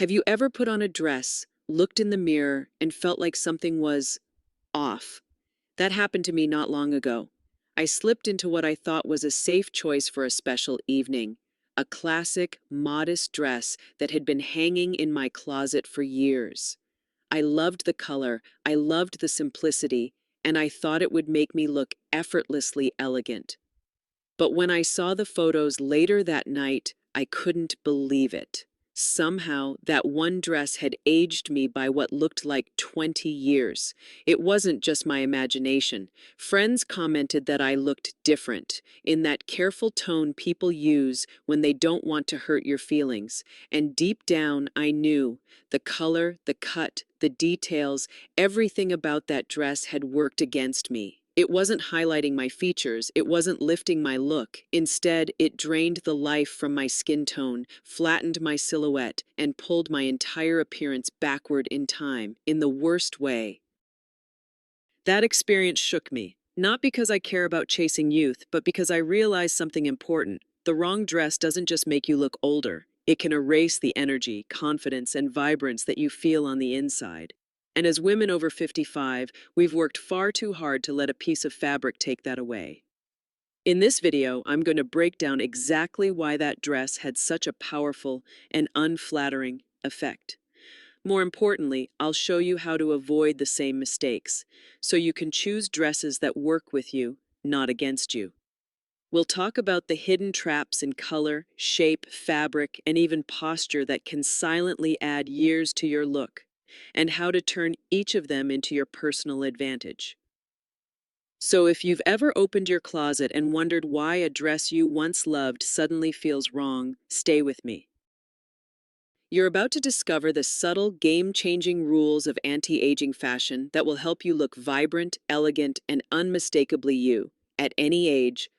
Have you ever put on a dress, looked in the mirror, and felt like something was off? That happened to me not long ago. I slipped into what I thought was a safe choice for a special evening, a classic, modest dress that had been hanging in my closet for years. I loved the color, I loved the simplicity, and I thought it would make me look effortlessly elegant. But when I saw the photos later that night, I couldn't believe it. Somehow, that one dress had aged me by what looked like 20 years. It wasn't just my imagination. Friends commented that I looked different, in that careful tone people use when they don't want to hurt your feelings. And deep down, I knew the color, the cut, the details, everything about that dress had worked against me. It wasn't highlighting my features, it wasn't lifting my look. Instead, it drained the life from my skin tone, flattened my silhouette, and pulled my entire appearance backward in time, in the worst way. That experience shook me, not because I care about chasing youth, but because I realized something important. The wrong dress doesn't just make you look older, it can erase the energy, confidence, and vibrance that you feel on the inside. And as women over 55, we've worked far too hard to let a piece of fabric take that away. In this video, I'm going to break down exactly why that dress had such a powerful and unflattering effect. More importantly, I'll show you how to avoid the same mistakes, so you can choose dresses that work with you, not against you. We'll talk about the hidden traps in color, shape, fabric, and even posture that can silently add years to your look, and how to turn each of them into your personal advantage. So if you've ever opened your closet and wondered why a dress you once loved suddenly feels wrong, stay with me. You're about to discover the subtle, game-changing rules of anti-aging fashion that will help you look vibrant, elegant, and unmistakably you, at any age.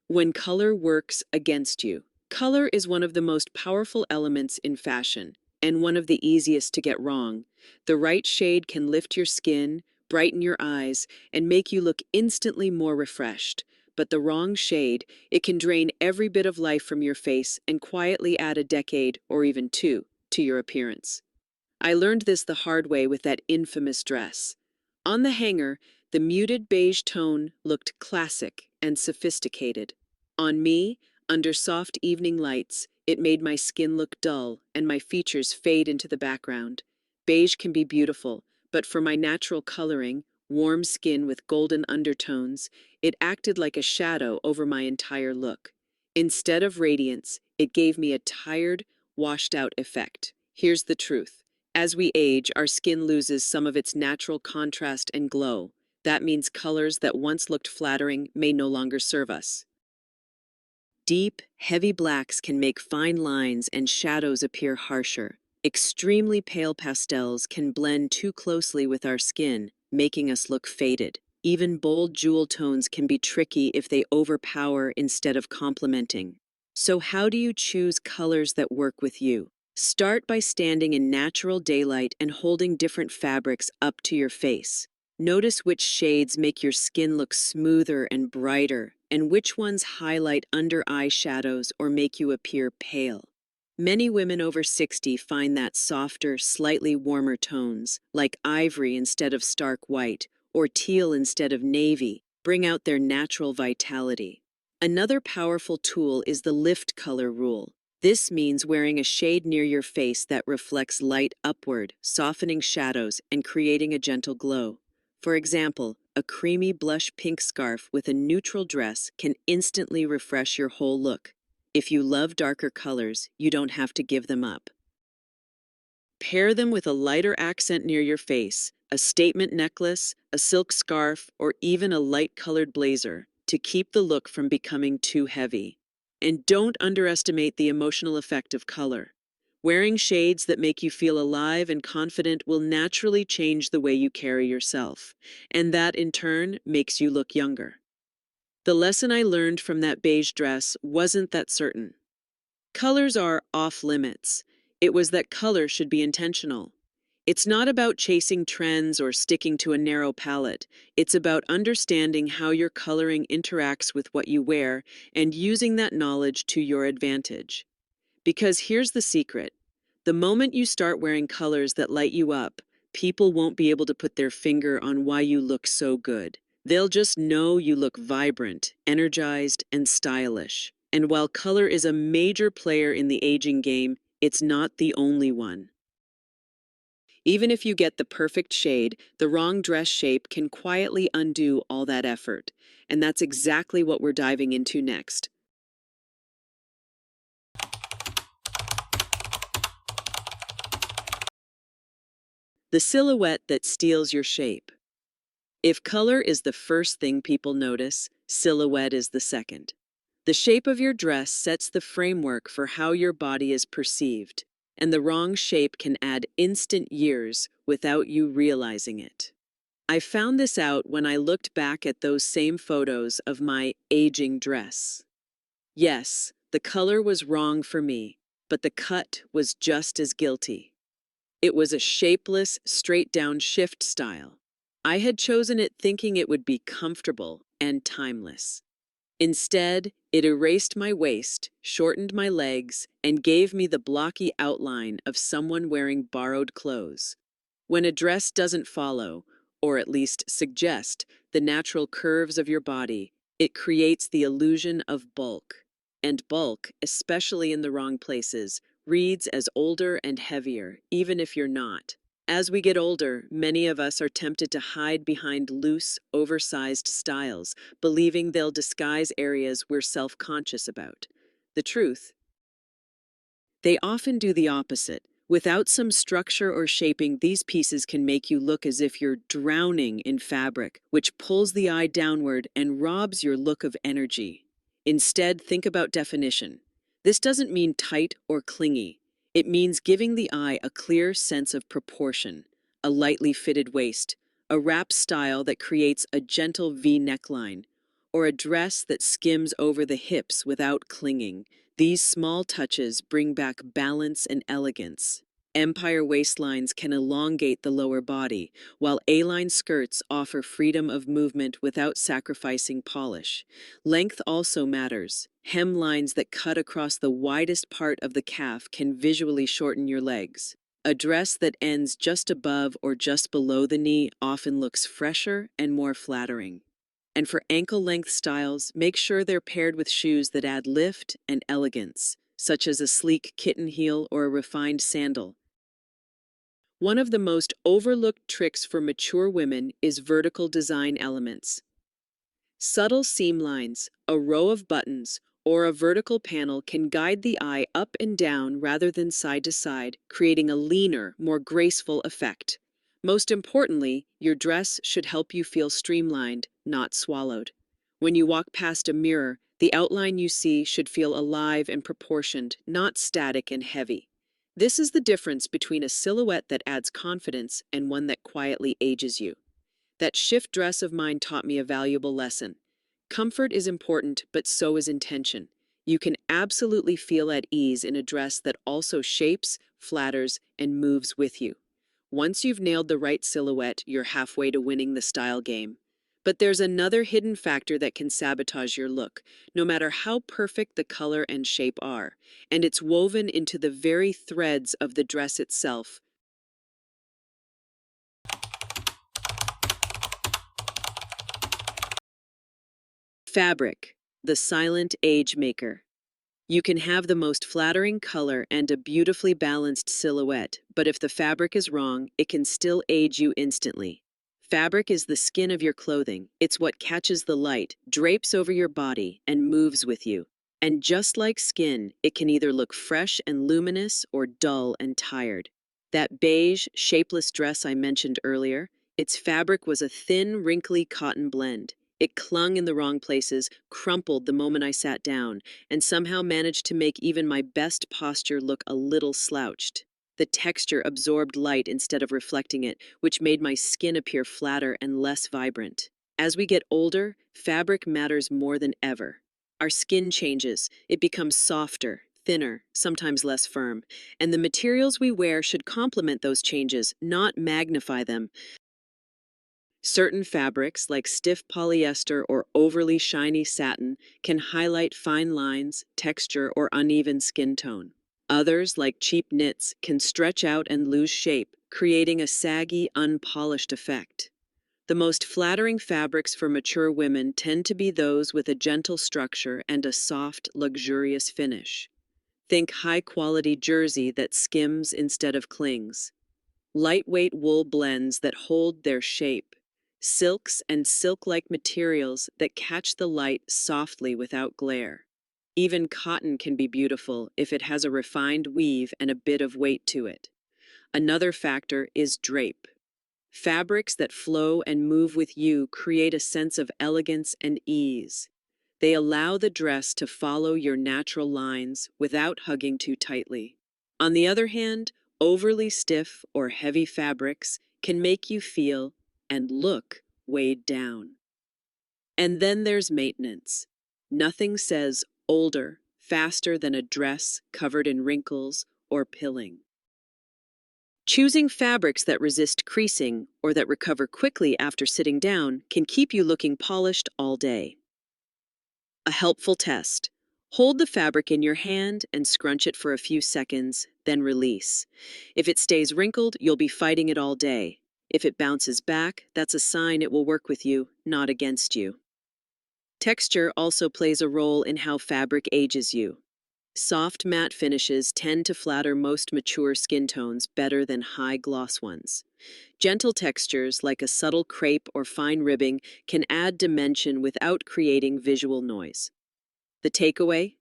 When color works against you. Color is one of the most powerful elements in fashion, and one of the easiest to get wrong. The right shade can lift your skin, brighten your eyes, and make you look instantly more refreshed. But the wrong shade, it can drain every bit of life from your face and quietly add a decade, or even two, to your appearance. I learned this the hard way with that infamous dress. On the hanger, the muted beige tone looked classic and sophisticated. On me, under soft evening lights, it made my skin look dull and my features fade into the background. Beige can be beautiful, but for my natural coloring, warm skin with golden undertones, it acted like a shadow over my entire look. Instead of radiance, it gave me a tired, washed-out effect. Here's the truth. As we age, our skin loses some of its natural contrast and glow. That means colors that once looked flattering may no longer serve us. Deep, heavy blacks can make fine lines and shadows appear harsher. Extremely pale pastels can blend too closely with our skin, making us look faded. Even bold jewel tones can be tricky if they overpower instead of complementing. So how do you choose colors that work with you? Start by standing in natural daylight and holding different fabrics up to your face. Notice which shades make your skin look smoother and brighter, and which ones highlight under eye shadows or make you appear pale. Many women over 60 find that softer, slightly warmer tones, like ivory instead of stark white, or teal instead of navy, bring out their natural vitality. Another powerful tool is the lift color rule. This means wearing a shade near your face that reflects light upward, softening shadows and creating a gentle glow. For example, a creamy blush pink scarf with a neutral dress can instantly refresh your whole look. If you love darker colors, you don't have to give them up. Pair them with a lighter accent near your face, a statement necklace, a silk scarf, or even a light-colored blazer, to keep the look from becoming too heavy. And don't underestimate the emotional effect of color. Wearing shades that make you feel alive and confident will naturally change the way you carry yourself, and that in turn makes you look younger. The lesson I learned from that beige dress wasn't that certain. Colors are off limits. It was that color should be intentional. It's not about chasing trends or sticking to a narrow palette. It's about understanding how your coloring interacts with what you wear and using that knowledge to your advantage. Because here's the secret: the moment you start wearing colors that light you up, people won't be able to put their finger on why you look so good. They'll just know you look vibrant, energized, and stylish. And while color is a major player in the aging game, it's not the only one. Even if you get the perfect shade, the wrong dress shape can quietly undo all that effort. And that's exactly what we're diving into next. The silhouette that steals your shape. If color is the first thing people notice, silhouette is the second. The shape of your dress sets the framework for how your body is perceived, and the wrong shape can add instant years without you realizing it. I found this out when I looked back at those same photos of my aging dress. Yes, the color was wrong for me, but the cut was just as guilty. It was a shapeless, straight-down shift style. I had chosen it thinking it would be comfortable and timeless. Instead, it erased my waist, shortened my legs, and gave me the blocky outline of someone wearing borrowed clothes. When a dress doesn't follow, or at least suggest, the natural curves of your body, it creates the illusion of bulk. And bulk, especially in the wrong places, reads as older and heavier, even if you're not. As we get older, many of us are tempted to hide behind loose, oversized styles, believing they'll disguise areas we're self-conscious about. The truth: they often do the opposite. Without some structure or shaping, these pieces can make you look as if you're drowning in fabric, which pulls the eye downward and robs your look of energy. Instead, think about definition. This doesn't mean tight or clingy. It means giving the eye a clear sense of proportion, a lightly fitted waist, a wrap style that creates a gentle V neckline, or a dress that skims over the hips without clinging. These small touches bring back balance and elegance. Empire waistlines can elongate the lower body, while A-line skirts offer freedom of movement without sacrificing polish. Length also matters. Hemlines that cut across the widest part of the calf can visually shorten your legs. A dress that ends just above or just below the knee often looks fresher and more flattering. And for ankle-length styles, make sure they're paired with shoes that add lift and elegance, such as a sleek kitten heel or a refined sandal. One of the most overlooked tricks for mature women is vertical design elements. Subtle seam lines, a row of buttons, or a vertical panel can guide the eye up and down rather than side to side, creating a leaner, more graceful effect. Most importantly, your dress should help you feel streamlined, not swallowed. When you walk past a mirror, the outline you see should feel alive and proportioned, not static and heavy. This is the difference between a silhouette that adds confidence and one that quietly ages you. That shift dress of mine taught me a valuable lesson. Comfort is important, but so is intention. You can absolutely feel at ease in a dress that also shapes, flatters, and moves with you. Once you've nailed the right silhouette, you're halfway to winning the style game. But there's another hidden factor that can sabotage your look, no matter how perfect the color and shape are, and it's woven into the very threads of the dress itself. Fabric, the silent age maker. You can have the most flattering color and a beautifully balanced silhouette, but if the fabric is wrong, it can still age you instantly. Fabric is the skin of your clothing. It's what catches the light, drapes over your body, and moves with you. And just like skin, it can either look fresh and luminous or dull and tired. That beige, shapeless dress I mentioned earlier, its fabric was a thin, wrinkly cotton blend. It clung in the wrong places, crumpled the moment I sat down, and somehow managed to make even my best posture look a little slouched. The texture absorbed light instead of reflecting it, which made my skin appear flatter and less vibrant. As we get older, fabric matters more than ever. Our skin changes. It becomes softer, thinner, sometimes less firm, and the materials we wear should complement those changes, not magnify them. Certain fabrics, like stiff polyester or overly shiny satin, can highlight fine lines, texture, or uneven skin tone. Others, like cheap knits, can stretch out and lose shape, creating a saggy, unpolished effect. The most flattering fabrics for mature women tend to be those with a gentle structure and a soft, luxurious finish. Think high-quality jersey that skims instead of clings. Lightweight wool blends that hold their shape. Silks and silk-like materials that catch the light softly without glare. Even cotton can be beautiful if it has a refined weave and a bit of weight to it. Another factor is drape. Fabrics that flow and move with you create a sense of elegance and ease. They allow the dress to follow your natural lines without hugging too tightly. On the other hand, overly stiff or heavy fabrics can make you feel and look weighed down. And then there's maintenance. Nothing says older faster than a dress covered in wrinkles or pilling. Choosing fabrics that resist creasing or that recover quickly after sitting down can keep you looking polished all day. A helpful test. Hold the fabric in your hand and scrunch it for a few seconds, then release. If it stays wrinkled, you'll be fighting it all day. If it bounces back, that's a sign it will work with you, not against you. Texture also plays a role in how fabric ages you. Soft matte finishes tend to flatter most mature skin tones better than high gloss ones. Gentle textures like a subtle crepe or fine ribbing can add dimension without creating visual noise. The takeaway?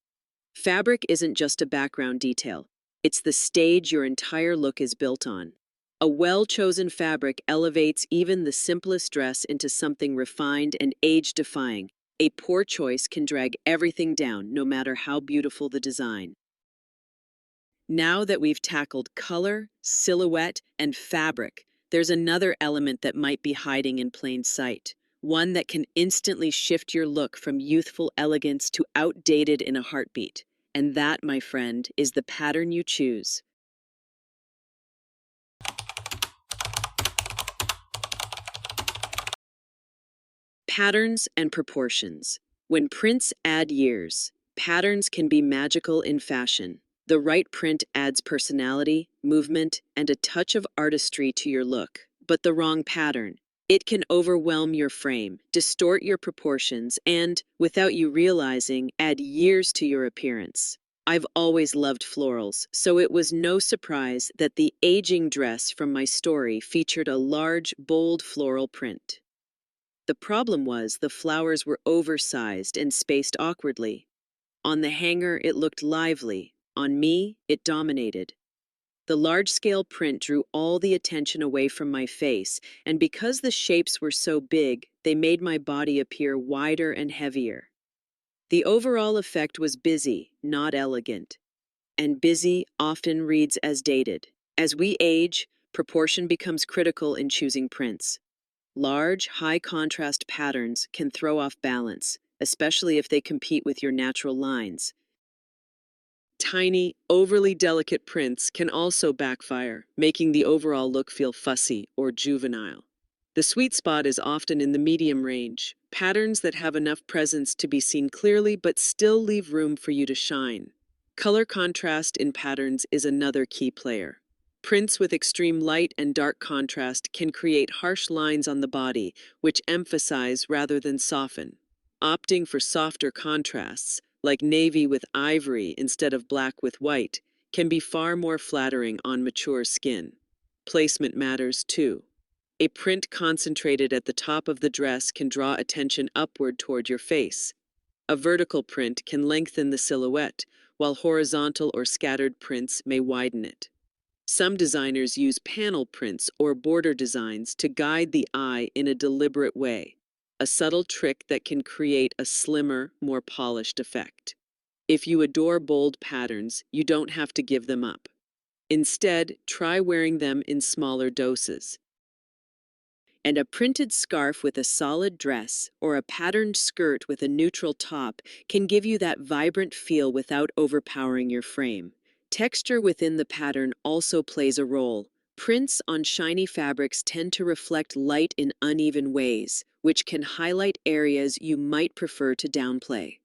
Fabric isn't just a background detail. It's the stage your entire look is built on. A well-chosen fabric elevates even the simplest dress into something refined and age-defying. A poor choice can drag everything down, no matter how beautiful the design. Now that we've tackled color, silhouette, and fabric, there's another element that might be hiding in plain sight. One that can instantly shift your look from youthful elegance to outdated in a heartbeat. And that, my friend, is the pattern you choose. Patterns and proportions. When prints add years, patterns can be magical in fashion. The right print adds personality, movement, and a touch of artistry to your look. But the wrong pattern, it can overwhelm your frame, distort your proportions, and, without you realizing, add years to your appearance. I've always loved florals, so it was no surprise that the aging dress from my story featured a large, bold floral print. The problem was the flowers were oversized and spaced awkwardly. On the hanger, it looked lively. On me, it dominated. The large-scale print drew all the attention away from my face, and because the shapes were so big, they made my body appear wider and heavier. The overall effect was busy, not elegant. And busy often reads as dated. As we age, proportion becomes critical in choosing prints. Large, high-contrast patterns can throw off balance, especially if they compete with your natural lines. Tiny, overly delicate prints can also backfire, making the overall look feel fussy or juvenile. The sweet spot is often in the medium range, patterns that have enough presence to be seen clearly but still leave room for you to shine. Color contrast in patterns is another key player. Prints with extreme light and dark contrast can create harsh lines on the body, which emphasize rather than soften. Opting for softer contrasts, like navy with ivory instead of black with white, can be far more flattering on mature skin. Placement matters too. A print concentrated at the top of the dress can draw attention upward toward your face. A vertical print can lengthen the silhouette, while horizontal or scattered prints may widen it. Some designers use panel prints or border designs to guide the eye in a deliberate way, a subtle trick that can create a slimmer, more polished effect. If you adore bold patterns, you don't have to give them up. Instead, try wearing them in smaller doses. And a printed scarf with a solid dress or a patterned skirt with a neutral top can give you that vibrant feel without overpowering your frame. Texture within the pattern also plays a role. Prints on shiny fabrics tend to reflect light in uneven ways, which can highlight areas you might prefer to downplay.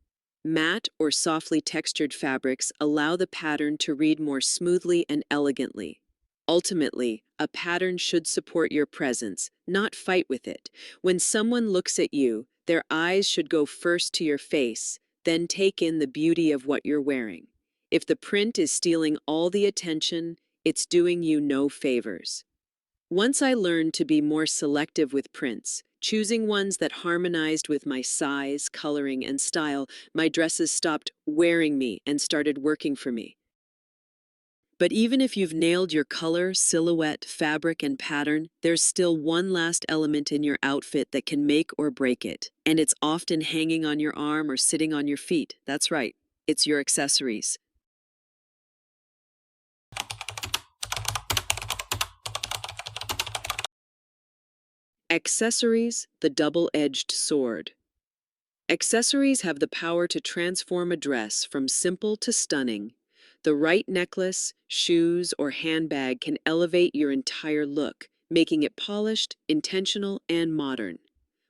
Matte or softly textured fabrics allow the pattern to read more smoothly and elegantly. Ultimately, a pattern should support your presence, not fight with it. When someone looks at you, their eyes should go first to your face, then take in the beauty of what you're wearing. If the print is stealing all the attention, it's doing you no favors. Once I learned to be more selective with prints, choosing ones that harmonized with my size, coloring, and style, my dresses stopped wearing me and started working for me. But even if you've nailed your color, silhouette, fabric, and pattern, there's still one last element in your outfit that can make or break it. And it's often hanging on your arm or sitting on your feet. That's right, it's your accessories. Accessories, the double-edged sword. Accessories have the power to transform a dress from simple to stunning. The right necklace, shoes, or handbag can elevate your entire look, making it polished, intentional, and modern.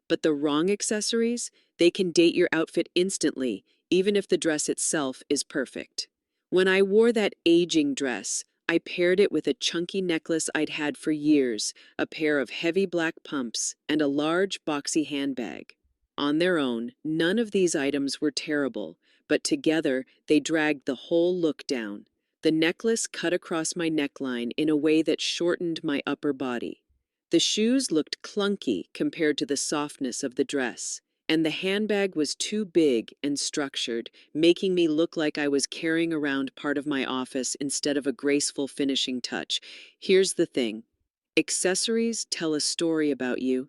But the wrong accessories, they can date your outfit instantly, even if the dress itself is perfect. When I wore that aging dress, I paired it with a chunky necklace I'd had for years, a pair of heavy black pumps, and a large, boxy handbag. On their own, none of these items were terrible, but together they dragged the whole look down. The necklace cut across my neckline in a way that shortened my upper body. The shoes looked clunky compared to the softness of the dress, and the handbag was too big and structured, making me look like I was carrying around part of my office instead of a graceful finishing touch. Here's the thing: accessories tell a story about you.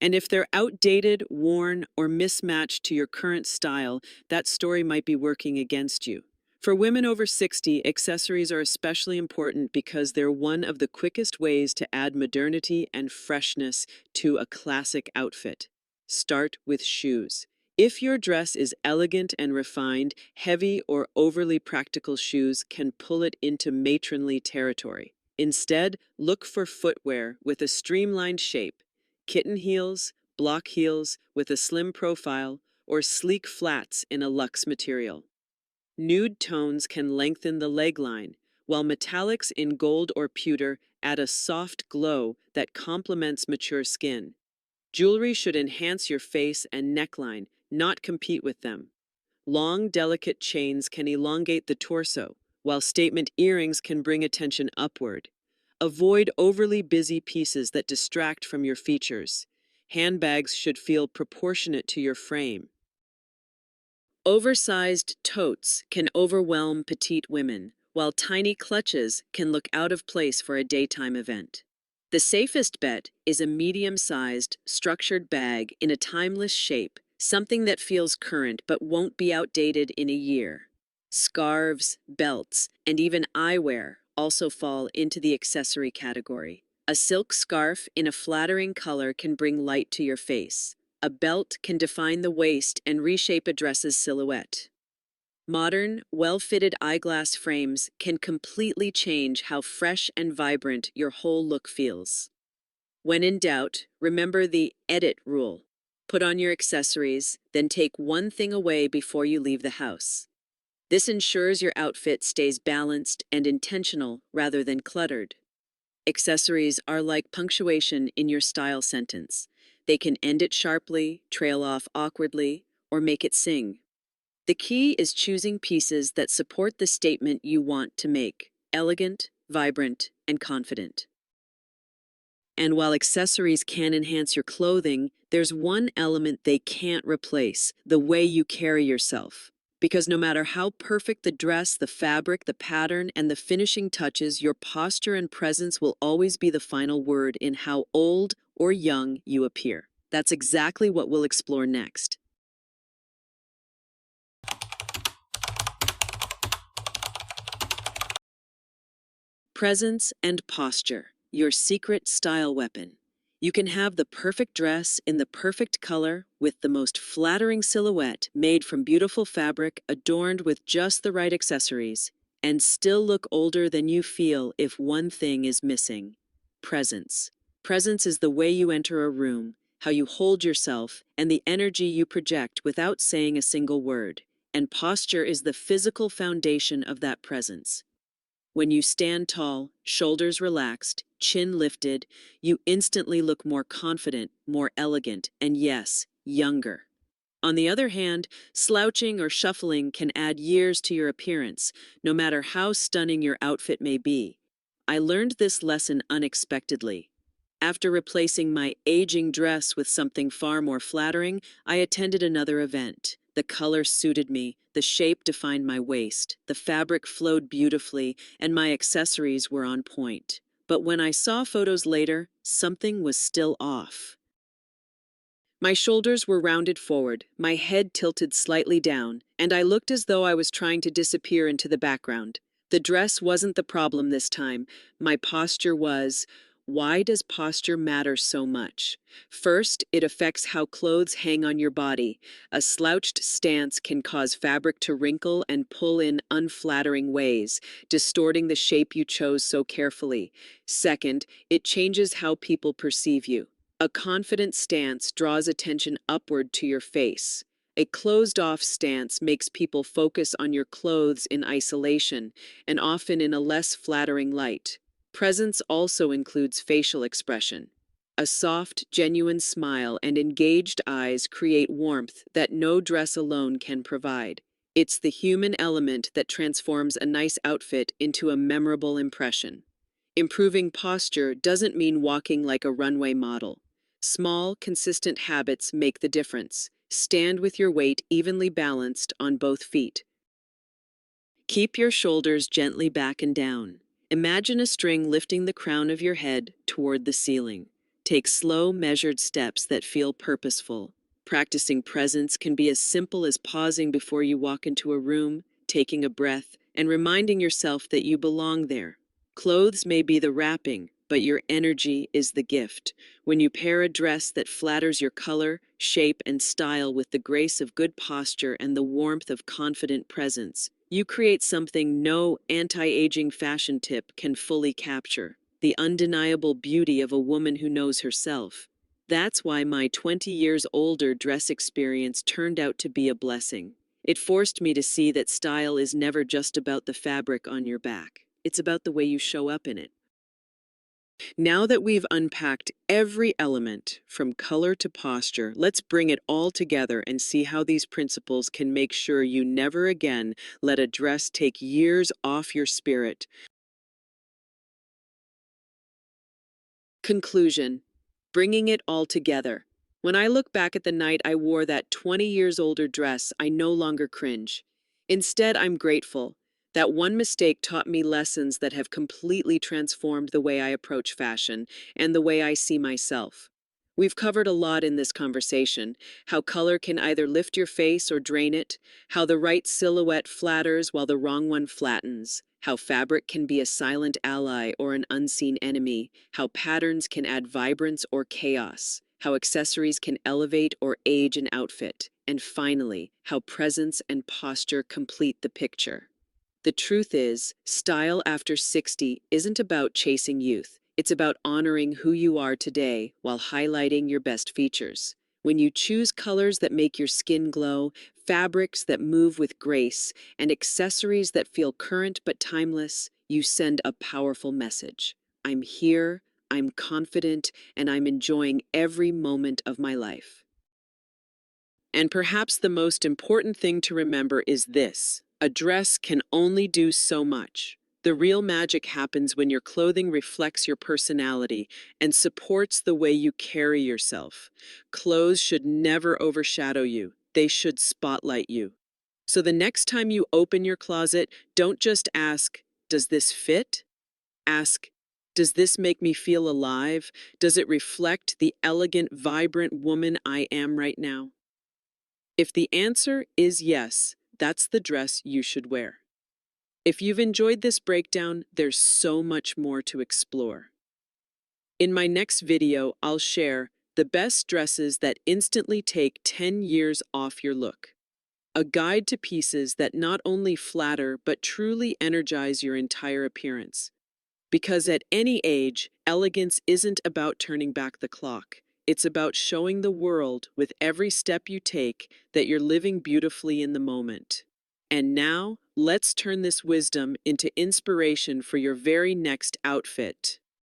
And if they're outdated, worn, or mismatched to your current style, that story might be working against you. For women over 60, accessories are especially important because they're one of the quickest ways to add modernity and freshness to a classic outfit. Start with shoes. If your dress is elegant and refined, heavy or overly practical shoes can pull it into matronly territory. Instead, look for footwear with a streamlined shape: kitten heels, block heels with a slim profile, or sleek flats in a luxe material. Nude tones can lengthen the leg line, while metallics in gold or pewter add a soft glow that complements mature skin. Jewelry should enhance your face and neckline, not compete with them. Long, delicate chains can elongate the torso, while statement earrings can bring attention upward. Avoid overly busy pieces that distract from your features. Handbags should feel proportionate to your frame. Oversized totes can overwhelm petite women, while tiny clutches can look out of place for a daytime event. The safest bet is a medium-sized, structured bag in a timeless shape, something that feels current but won't be outdated in a year. Scarves, belts, and even eyewear also fall into the accessory category. A silk scarf in a flattering color can bring light to your face. A belt can define the waist and reshape a dress's silhouette. Modern, well-fitted eyeglass frames can completely change how fresh and vibrant your whole look feels. When in doubt, remember the edit rule. Put on your accessories, then take one thing away before you leave the house. This ensures your outfit stays balanced and intentional rather than cluttered. Accessories are like punctuation in your style sentence. They can end it sharply, trail off awkwardly, or make it sing. The key is choosing pieces that support the statement you want to make: elegant, vibrant, and confident. And while accessories can enhance your clothing, there's one element they can't replace: the way you carry yourself. Because no matter how perfect the dress, the fabric, the pattern, and the finishing touches, your posture and presence will always be the final word in how old or young you appear. That's exactly what we'll explore next. Presence and posture, your secret style weapon. You can have the perfect dress in the perfect color with the most flattering silhouette made from beautiful fabric adorned with just the right accessories, and still look older than you feel if one thing is missing: presence. Presence is the way you enter a room, how you hold yourself, and the energy you project without saying a single word. And posture is the physical foundation of that presence. When you stand tall, shoulders relaxed, chin lifted, you instantly look more confident, more elegant, and yes, younger. On the other hand, slouching or shuffling can add years to your appearance, no matter how stunning your outfit may be. I learned this lesson unexpectedly. After replacing my aging dress with something far more flattering, I attended another event. The color suited me, the shape defined my waist, the fabric flowed beautifully, and my accessories were on point. But when I saw photos later, something was still off. My shoulders were rounded forward, my head tilted slightly down, and I looked as though I was trying to disappear into the background. The dress wasn't the problem this time. My posture was. Why does posture matter so much? First, it affects how clothes hang on your body. A slouched stance can cause fabric to wrinkle and pull in unflattering ways, distorting the shape you chose so carefully. Second, it changes how people perceive you. A confident stance draws attention upward to your face. A closed-off stance makes people focus on your clothes in isolation, and often in a less flattering light. Presence also includes facial expression. A soft, genuine smile and engaged eyes create warmth that no dress alone can provide. It's the human element that transforms a nice outfit into a memorable impression. Improving posture doesn't mean walking like a runway model. Small, consistent habits make the difference. Stand with your weight evenly balanced on both feet. Keep your shoulders gently back and down. Imagine a string lifting the crown of your head toward the ceiling. Take slow, measured steps that feel purposeful. Practicing presence can be as simple as pausing before you walk into a room, taking a breath, and reminding yourself that you belong there. Clothes may be the wrapping, but your energy is the gift. When you pair a dress that flatters your color, shape, and style with the grace of good posture and the warmth of confident presence, you create something no anti-aging fashion tip can fully capture: the undeniable beauty of a woman who knows herself. That's why my 20 years older dress experience turned out to be a blessing. It forced me to see that style is never just about the fabric on your back. It's about the way you show up in it. Now that we've unpacked every element, from color to posture, let's bring it all together and see how these principles can make sure you never again let a dress take years off your spirit. Conclusion: bringing it all together. When I look back at the night I wore that 20 years older dress, I no longer cringe. Instead, I'm grateful. That one mistake taught me lessons that have completely transformed the way I approach fashion and the way I see myself. We've covered a lot in this conversation: how color can either lift your face or drain it, how the right silhouette flatters while the wrong one flattens, how fabric can be a silent ally or an unseen enemy, how patterns can add vibrance or chaos, how accessories can elevate or age an outfit, and finally, how presence and posture complete the picture. The truth is, style after 60 isn't about chasing youth. It's about honoring who you are today while highlighting your best features. When you choose colors that make your skin glow, fabrics that move with grace, and accessories that feel current but timeless, you send a powerful message. I'm here, I'm confident, and I'm enjoying every moment of my life. And perhaps the most important thing to remember is this: a dress can only do so much. The real magic happens when your clothing reflects your personality and supports the way you carry yourself. Clothes should never overshadow you, they should spotlight you. So the next time you open your closet, don't just ask, "Does this fit?" Ask, "Does this make me feel alive? Does it reflect the elegant, vibrant woman I am right now?" If the answer is yes, that's the dress you should wear. If you've enjoyed this breakdown, there's so much more to explore. In my next video, I'll share the best dresses that instantly take 10 years off your look. A guide to pieces that not only flatter but truly energize your entire appearance. Because at any age, elegance isn't about turning back the clock. It's about showing the world with every step you take that you're living beautifully in the moment. And now, let's turn this wisdom into inspiration for your very next outfit.